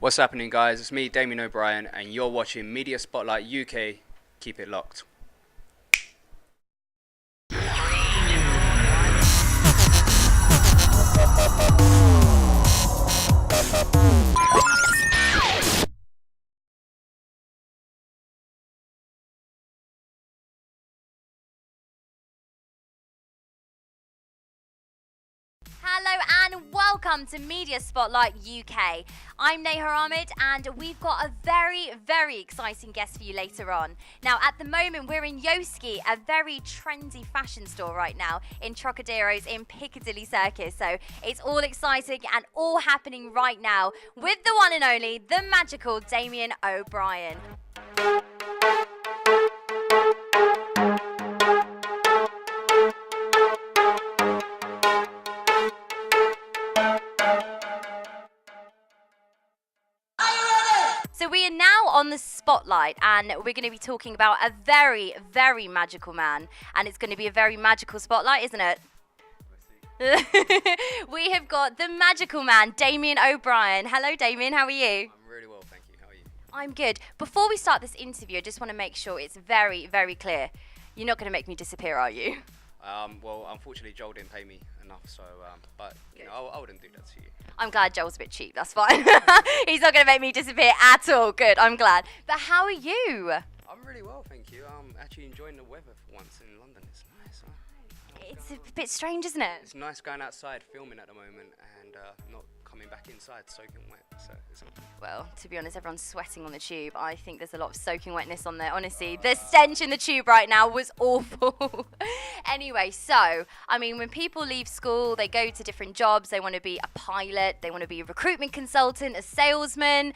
What's happening, guys? It's me, Damien O'Brien, and you're watching Media Spotlight UK. Keep it locked. Hello and welcome to Media Spotlight UK. I'm Neha Ahmed and we've got a very exciting guest for you later on. Now at the moment we're in Yoski, a very trendy fashion store right now in Trocaderos in Piccadilly Circus. So it's all exciting and all happening right now with the one and only, the magical Damien O'Brien. So we are now on the spotlight and we're going to be talking about a very magical man, and it's going to be a very magical spotlight, isn't it? We have got the magical man, Damien O'Brien. Hello Damien, how are you? I'm really well, thank you. How are you? I'm good. Before we start this interview, I just want to make sure it's very clear. You're not going to make me disappear, are you? Well, unfortunately, Joel didn't pay me enough, so, but, you know, I wouldn't do that to you. I'm glad Joel's a bit cheap, that's fine. He's not going to make me disappear at all. Good, I'm glad. But how are you? I'm really well, thank you. I'm actually enjoying the weather for once in London. It's nice. It's a bit strange, isn't it? It's nice going outside filming at the moment and not coming back inside soaking wet, so it's all good. Well, to be honest, everyone's sweating on the tube. I think there's a lot of soaking wetness on there. Honestly, the stench in the tube right now was awful. Anyway, so, I mean, when people leave school, they go to different jobs. They want to be a pilot. They want to be a recruitment consultant, a salesman.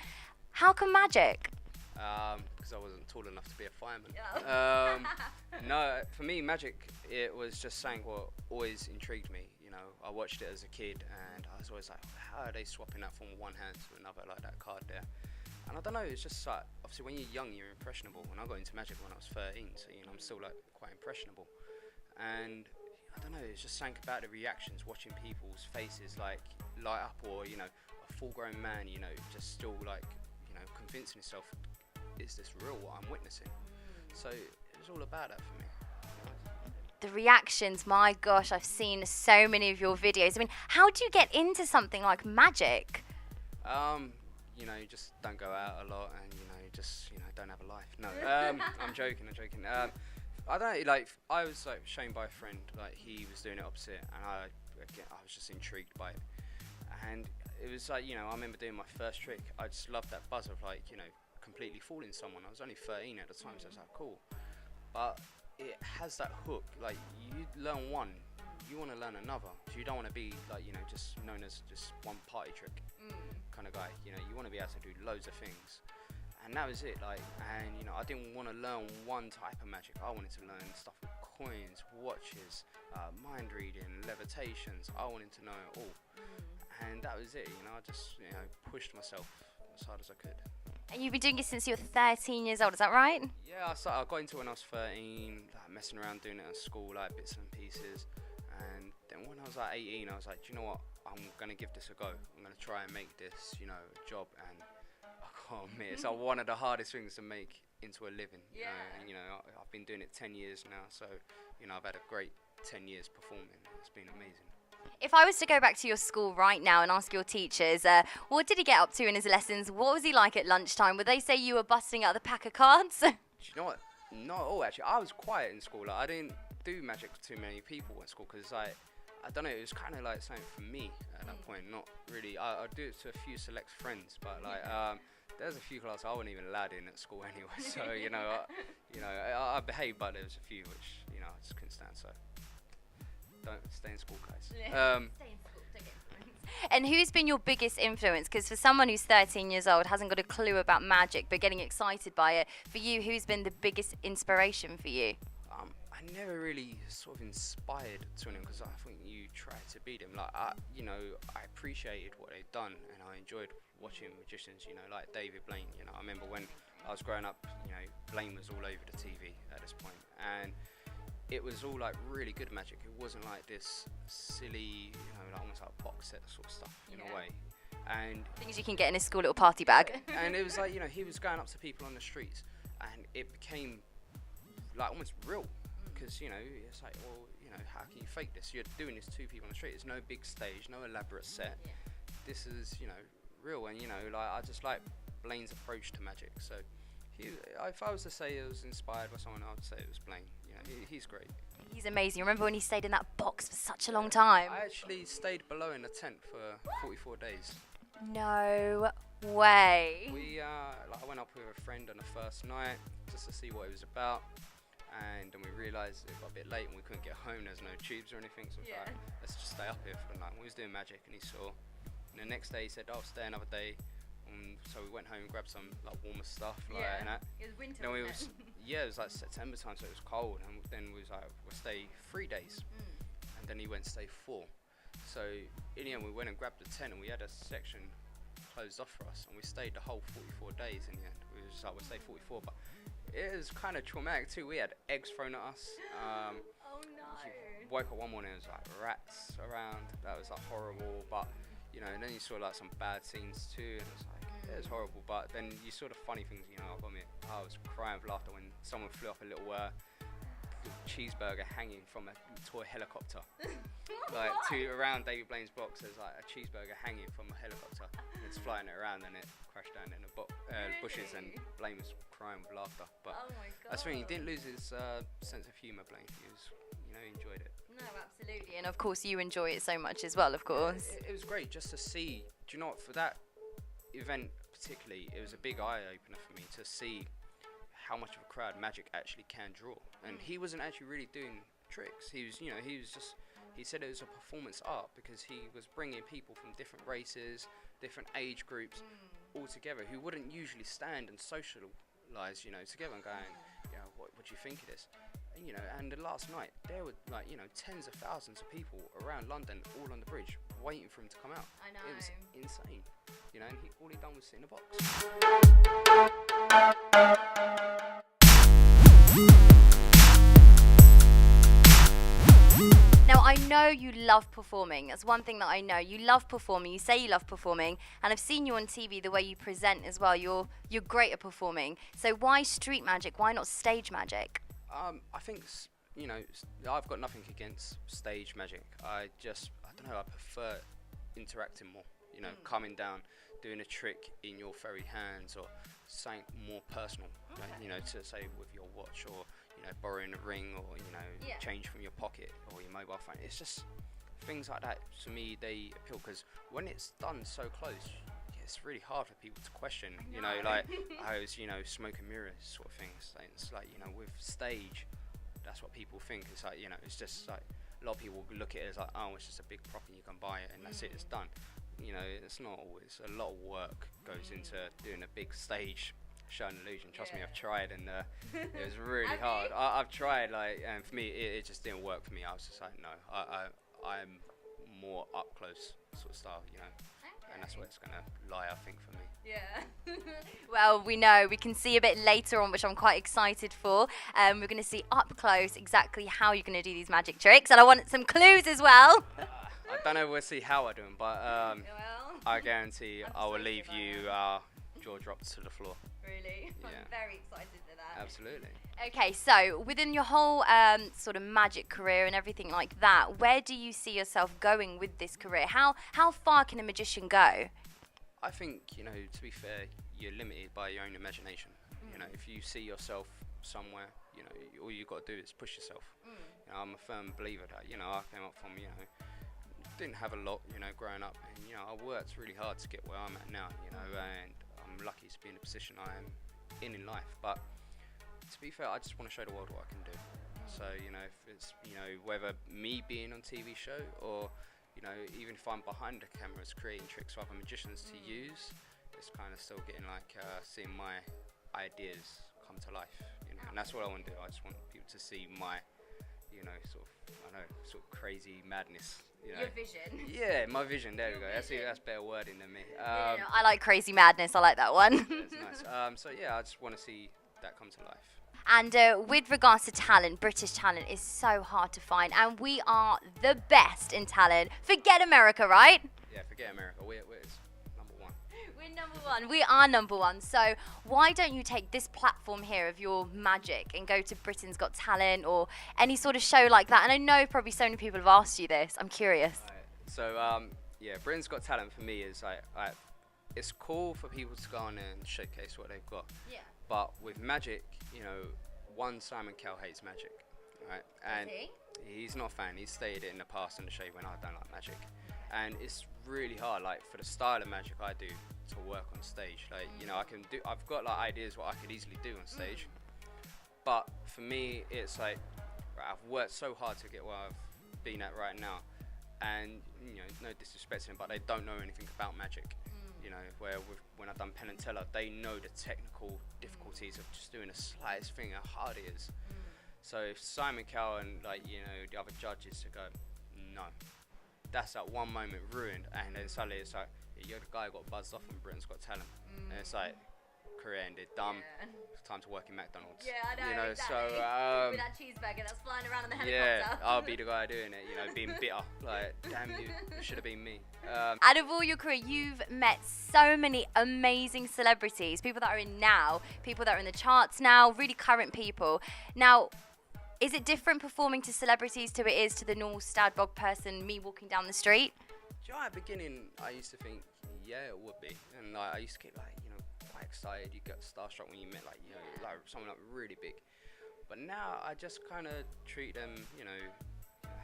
How come magic? Because I wasn't tall enough to be a fireman. No, for me, magic, it was just something what always intrigued me. You know, I watched it as a kid and I was always like, how are they swapping that from one hand to another, like that card there? And I don't know, it's just like, obviously when you're young, you're impressionable. When I got into magic when I was 13, so, you know, I'm still like quite impressionable. And I don't know, it's just something about the reactions, watching people's faces like light up, or, you know, a full-grown man, you know, just still like, you know, convincing himself, is this real what I'm witnessing? So it was all about that for me. The reactions, my gosh, I've seen so many of your videos. I mean, how do you get into something like magic? You know, you just don't go out a lot and, you know, just, you know, don't have a life. No, I'm joking. I don't, like, I was, like, shown by a friend, like, he was doing it opposite, and I was just intrigued by it. And it was like, you know, I remember doing my first trick. I just loved that buzz of, like, you know, completely fooling someone. I was only 13 at the time, so I was like, cool. But it has that hook, like, you learn one, you want to learn another. So you don't want to be, like, you know, just known as just one party trick kind of guy. You know, you want to be able to do loads of things. And that was it, like, and, you know, I didn't want to learn one type of magic. I wanted to learn stuff with coins, watches, mind reading, levitations. I wanted to know it all. And that was it, you know, I just, you know, pushed myself as hard as I could. And you've been doing it since you were 13 years old, is that right? Yeah, I got into it when I was 13, like, messing around doing it at school, like bits and pieces. And then when I was like 18, I was like, do you know what? I'm going to give this a go. I'm going to try and make this, you know, a job. And I can't admit, it's like one of the hardest things to make into a living. Yeah. And, you know, I've been doing it 10 years now. So, you know, I've had a great 10 years performing. It's been amazing. If I was to go back to your school right now and ask your teachers, what did he get up to in his lessons? What was he like at lunchtime? Would they say you were busting out the pack of cards? Do you know what? Not at all, actually. I was quiet in school. Like, I didn't do magic with too many people at school because, like, I don't know, it was kind of like something for me at that point. Not really. I'd do it to a few select friends, but, like, there's a few classes I wasn't even allowed in at school anyway. So, you know, I behaved, but there was a few which, you know, I just couldn't stand. So, don't stay in school, guys. Stay in school, don't get influenced. And who's been your biggest influence? Because for someone who's 13 years old, hasn't got a clue about magic, but getting excited by it, for you, who's been the biggest inspiration for you? I never really sort of inspired to them because I think you try to be them. Like, you know, I appreciated what they've done and I enjoyed watching magicians, you know, like David Blaine. You know, I remember when I was growing up, you know, Blaine was all over the TV at this point, and it was all like really good magic. It wasn't like this silly, you know, like almost like box set sort of stuff in a way. And things you can get in a school little party bag. and it was like, you know, he was going up to people on the streets, and it became like almost real, because, you know, it's like, well, you know, how can you fake this? You're doing this to people on the street. There's no big stage, no elaborate set. This is, you know, real. And, you know, like, I just like Blaine's approach to magic. So if I was to say it was inspired by someone, I would say it was Blaine. You know, he's great. He's amazing. Remember when he stayed in that box for such a long time? I actually stayed below in a tent for 44 days. No way. I went up with a friend on the first night just to see what it was about, and then we realised it got a bit late and we couldn't get home. There's no tubes or anything, so like, let's just stay up here for the night. We was doing magic, and he saw. And the next day he said, "Oh, stay another day." So we went home and grabbed some like warmer stuff, like and that. It was winter. Then it was like September time, so it was cold, and then we was like, we'll stay 3 days, and then he went to stay 4. So in the end, we went and grabbed the tent, and we had a section closed off for us, and we stayed the whole 44 days. In the end, we was just like, we'll stay 44, but it was kind of traumatic too. We had eggs thrown at us. Oh no! Woke up one morning, it was like rats around. That was like horrible, but you know, and then you saw like some bad scenes too, and it was like, it was horrible. But then you saw the funny things, you know. I was crying with laughter when someone flew up a little cheeseburger hanging from a toy helicopter. Like around David Blaine's box, there's like a cheeseburger hanging from a helicopter. And it's flying it around, and it crashed down in the bushes, and Blaine was crying with laughter. But that's when he didn't lose his sense of humour. Blaine, he was, you know, he enjoyed it. No, absolutely, and of course you enjoy it so much as well. Of course, it was great just to see. Do you know what, for that event particularly, it was a big eye opener for me to see how much of a crowd magic actually can draw. And he wasn't actually really doing tricks. He was, you know, he said it was a performance art, because he was bringing people from different races, different age groups, all together, who wouldn't usually stand and socialize, you know, together, and going, you know, what do you think of this? And, you know, and the last night there were like, you know, tens of thousands of people around London, all on the bridge, waiting for him to come out. I know. It was insane, you know, and all he done was sit in a box. Now, I know you love performing. That's one thing that I know. You love performing. You say you love performing, and I've seen you on TV, the way you present as well. You're great at performing. So why street magic? Why not stage magic? I think, you know, I've got nothing against stage magic. I don't know, I prefer interacting more. You know, coming down, doing a trick in your fairy hands, or something more personal. Like, you know, to say with your watch, or, you know, borrowing a ring, or, you know, change from your pocket or your mobile phone. It's just things like that, to me, they appeal, because when it's done so close, it's really hard for people to question. You know, like I was, you know, smoke and mirrors sort of things. It's like, you know, with stage, that's what people think. It's like, you know, it's just like a lot of people look at it as like, oh, it's just a big prop and you can buy it and that's it, it's done. You know, it's not always. A lot of work goes into doing a big stage show and illusion. Trust me, I've tried, and it was really hard. I've tried, like, and for me, it just didn't work for me. I was just like, no, I'm more up close sort of style, you know. And that's where it's going to lie, I think, for me. Yeah. Well, we know. We can see a bit later on, which I'm quite excited for. We're going to see up close exactly how you're going to do these magic tricks. And I want some clues as well. I don't know, we'll see how I do them, but I guarantee I will leave you jaw dropped to the floor. Really? Yeah. I'm very excited for that. Absolutely. Okay, so within your whole sort of magic career and everything like that, where do you see yourself going with this career? How far can a magician go? I think, you know, to be fair, you're limited by your own imagination. You know, if you see yourself somewhere, you know, all you got to do is push yourself. You know, I'm a firm believer that, you know, I came up from, you know, didn't have a lot, you know, growing up, and, you know, I worked really hard to get where I'm at now, you know, and I'm lucky to be in the position I am in life. But to be fair, I just want to show the world what I can do. So, you know, if it's, you know, whether me being on TV show, or, you know, even if I'm behind the cameras creating tricks for other magicians to use, it's kind of still getting like seeing my ideas come to life, you know. And that's what I want to do. I just want people to see my, you know, sort of, I don't know, sort of crazy madness. You know. Your vision. Yeah, my vision. There we go. That's better wording than me. Yeah, I like crazy madness. I like that one. That's nice. So yeah, I just want to see that come to life. And with regards to talent, British talent is so hard to find, and we are the best in talent. Forget America, right? Yeah, forget America. We're We're number one. We are number one. So why don't you take this platform here of your magic and go to Britain's Got Talent or any sort of show like that? And I know probably so many people have asked you this. I'm curious. Right. So yeah, Britain's Got Talent for me is like it's cool for people to go on and showcase what they've got. Yeah. But with magic, you know, one Simon Cowell hates magic, right? And he's not a fan. He's stated it in the past on the show when I don't like magic. And it's really hard, like for the style of magic I do, to work on stage. Like, you know, I've got like ideas what I could easily do on stage. But for me, it's like, right, I've worked so hard to get where I've been at right now. And, you know, no disrespect to them, but they don't know anything about magic. You know, when I've done Penn Teller, they know the technical difficulties of just doing the slightest thing, how hard it is. So if Simon Cowell and, like, you know, the other judges to go, no. That's that one moment ruined, and then suddenly it's like, yeah, you're the guy who got buzzed off on Britain's Got Talent. And it's like, career ended, done. It's time to work in McDonald's. Yeah, I know. You know, exactly. so with that cheeseburger that's flying around in the helicopter. yeah, I'll be the guy doing it. You know, being bitter, like, damn you, it should have been me. Out of all your career, you've met so many amazing celebrities, people that are in now, people that are in the charts now, really current people. Now, is it different performing to celebrities to it is to the normal Stadbog person, me walking down the street? Do you know, at the beginning, I used to think, yeah, it would be. And like, I used to get, like, you know, quite excited. You get starstruck when you met, like, you know, like someone like really big. But now I just kind of treat them, you know,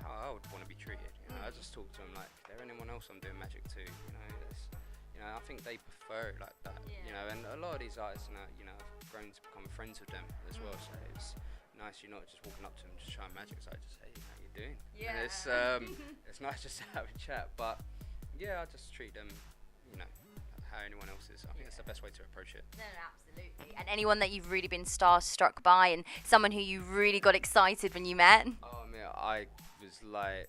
how I would want to be treated. You know, I just talk to them like, is there anyone else I'm doing magic to? You know, I think they prefer it like that. You know, and a lot of these artists now, you know, I've grown to become friends with them as well. So it's nice you're not just walking up to them just trying magic. So I just say, hey, how you doing? Yeah. And it's nice just to have a chat. But yeah, I just treat them, you know, how anyone else is. I think that's the best way to approach it. No, absolutely. And anyone that you've really been starstruck by, and someone who you really got excited when you met? Oh man, I was like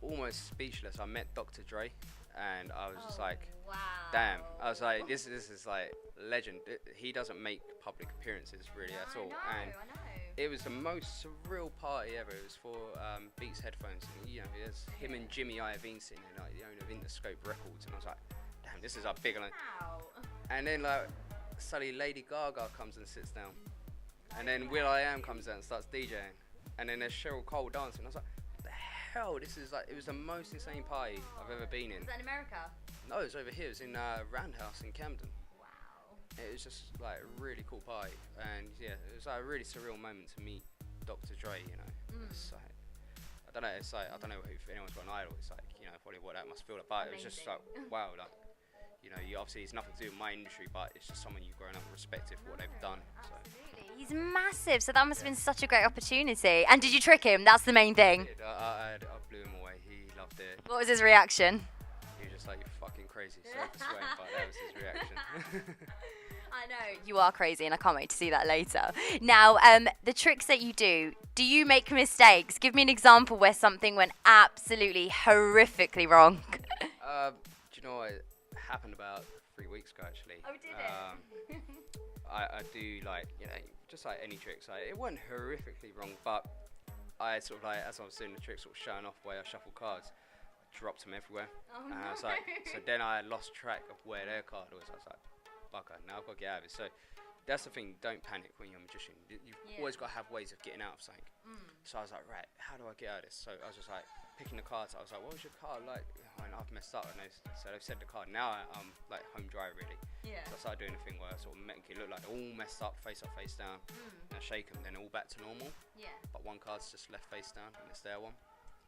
almost speechless. I met Dr. Dre, and I was just like, wow. damn. I was like, this is like legend. He doesn't make public appearances really at all. And I know. it was the most surreal party ever. It was for Beats headphones. And, you know, there's him and Jimmy Iovine sitting there, like, the owner of Interscope Records, and I was like, damn, this is a big one. And then like suddenly Lady Gaga comes and sits down, and then will.i.am comes out and starts DJing, and then there's Cheryl Cole dancing. I was like, what the hell? This is like, it was the most insane party I've ever been in. Was that in America? No, it was over here. It was in Roundhouse in Camden. Wow. It was just like a really cool party, and yeah, it was like a really surreal moment to meet Dr. Dre. You know, it's like, I don't know. It's like, I don't know if anyone's got an idol. It's like, you know, probably what that must feel like. But it was just like, wow, like, you know, you obviously it's nothing to do with my industry, but it's just someone you've grown up and respected for what they've done. So. Absolutely. He's massive, so that must have been such a great opportunity. And did you trick him? That's the main thing. I blew him away. He loved it. What was his reaction? He was just like, you're fucking crazy. Sorry for swearing, but that was his reaction. I know, you are crazy, and I can't wait to see that later. Now, the tricks that you do you make mistakes? Give me an example where something went absolutely horrifically wrong. Do you know what? It happened about 3 weeks ago, actually. Oh, did it? I do, like, you know, just like any tricks. It wasn't horrifically wrong, but I sort of, like, as I was doing the trick, sort of showing off the way I shuffle cards, I dropped them everywhere. Oh, and no. I was like, so then I lost track of where their card was. I was like, bugger, now I've got to get out of it. So that's the thing, don't panic when you're a magician. You've always got to have ways of getting out of something. So I was like, right, how do I get out of this? So I was just like, picking the cards. I was like, what was your card like? And I've messed up. And so they've said the card. Now I'm like home dry, really. Yeah. So I started doing the thing where I sort of make it look like they're all messed up, face down. And I shake them, then all back to normal. Yeah. But one card's just left face down, and it's their one.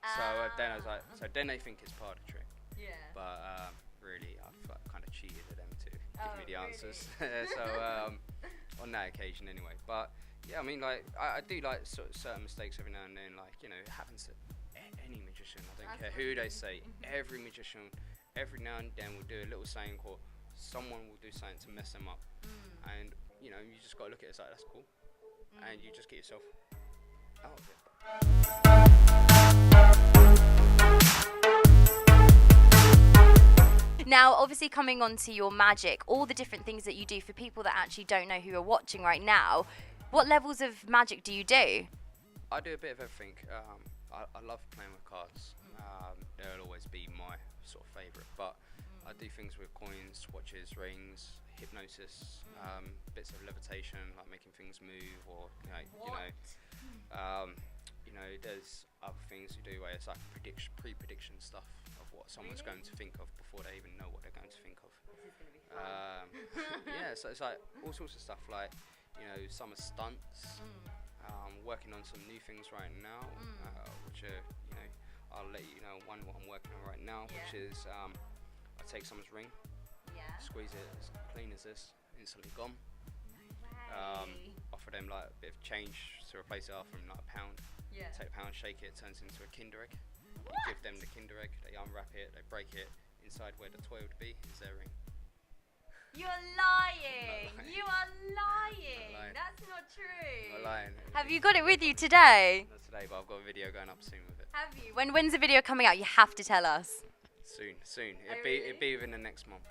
So then I was like, so then they think it's part of the trick. Yeah. But really, I've kind of cheated at them to give me the really? answers. So on that occasion, anyway. But yeah, I mean, like I do like sort of certain mistakes every now and then. Like, you know, it happens to any magician. I don't care who they say. Every magician, every now and then, will do a little saying, or someone will do something to mess them up. And you know, you just got to look at it as like, that's cool, and you just get yourself out of it. Now, obviously, coming on to your magic, all the different things that you do for people that actually don't know who are watching right now, what levels of magic do you do? I do a bit of everything. I love playing with cards. They'll always be my sort of favourite, but I do things with coins, watches, rings, hypnosis, bits of levitation, like making things move, or there's other things you do where it's like pre-prediction stuff of what someone's going to think of before they even know what they're going to think of. This is going to be fun. Yeah, so it's like all sorts of stuff, like some are stunts. Working on some new things right now, which are I'll let you know what I'm working on right now, which is I take someone's ring, squeeze it as clean as this, instantly gone. Offer them like a bit of change to replace it from like £1. Take £1, shake it, turns into a Kinder egg. You give them the Kinder egg, they unwrap it, they break it. Inside where the toy would be is their ring. You're lying. You are lying. Lying. That's not true. I'm lying. Have you got it with you today? Not today, but I've got a video going up soon with it. Have you? When's the video coming out? You have to tell us. Soon. Really? It'd be within the next month.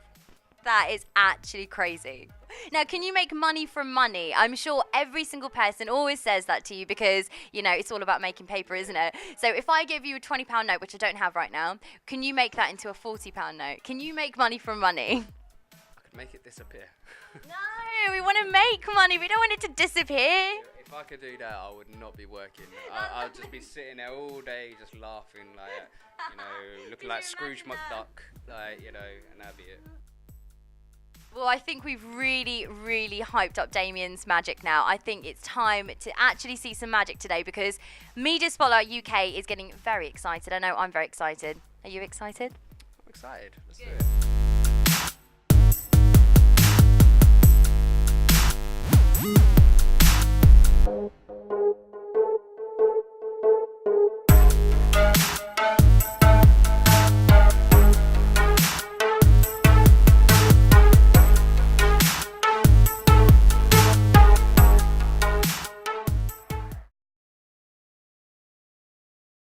That is actually crazy. Now, can you make money from money? I'm sure every single person always says that to you because, it's all about making paper, isn't it? So if I give you a £20 note, which I don't have right now, can you make that into a £40 note? Can you make money from money? I could make it disappear. No, we want to make money. We don't want it to disappear. If I could do that, I would not be working. I'd just be sitting there all day just laughing, looking like Scrooge McDuck, and that'd be it. Well, I think we've really, really hyped up Damien's magic now. I think it's time to actually see some magic today because Media Spotlight UK is getting very excited. I know I'm very excited. Are you excited? I'm excited. Let's do it.